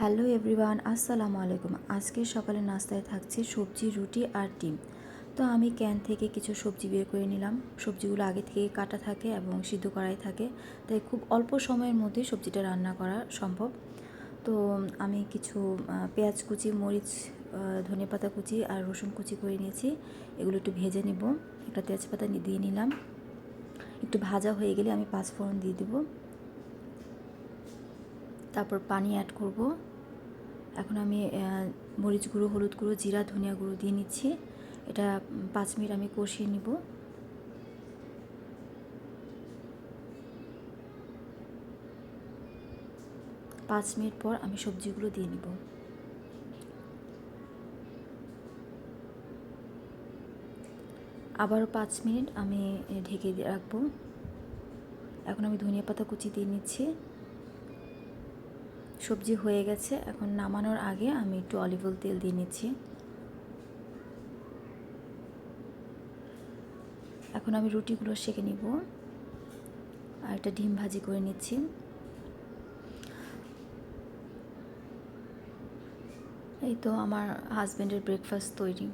Hello everyone, আসসালামু আলাইকুম। আজকে সকালের নাস্তায় থাকছে সবজি, রুটি আর ডিম। তো আমি ক্যান থেকে কিছু সবজি বের করে নিলাম। সবজিগুলো আগে থেকে কাটা থাকে এবং সিদ্ধ করাই থাকে, তাই খুব অল্প সময়ের মধ্যে সবজিটা রান্না করা সম্ভব। তো আমি কিছু পেঁয়াজ কুচি, মরিচ, ধনেপাতা কুচি আর রসুন কুচি করে নিয়েছি। এগুলো একটু ভেজে নিব। একটা তেজপাতা দিয়ে নিলাম। একটু ভাজা হয়ে গেলে আমি পাঁচফোড়ন দিয়ে দেব। তারপর পানি অ্যাড করব। এখন আমি মরিচ গুঁড়ো, হলুদ গুঁড়ো, জিরা, ধনিয়া গুঁড়ো দিয়ে নিচ্ছি। এটা 5 মিনিট আমি কষিয়ে নিব। পাঁচ মিনিট পর আমি সবজিগুলো দিয়ে নিব। আবারও 5 মিনিট আমি ঢেকে রাখবো। এখন আমি ধনিয়া পাতা কুচি দিয়ে নিচ্ছি। সবজি হয়ে গেছে। এখন নামানোর আগে আমি একটু অলিভ অয়েল তেল দিয়ে নিচ্ছি। এখন আমি রুটিগুলো সেঁকে নিব আর একটা ডিম ভাজি করে নিচ্ছি। এই তো আমার হাজব্যান্ডের ব্রেকফাস্ট তৈরি।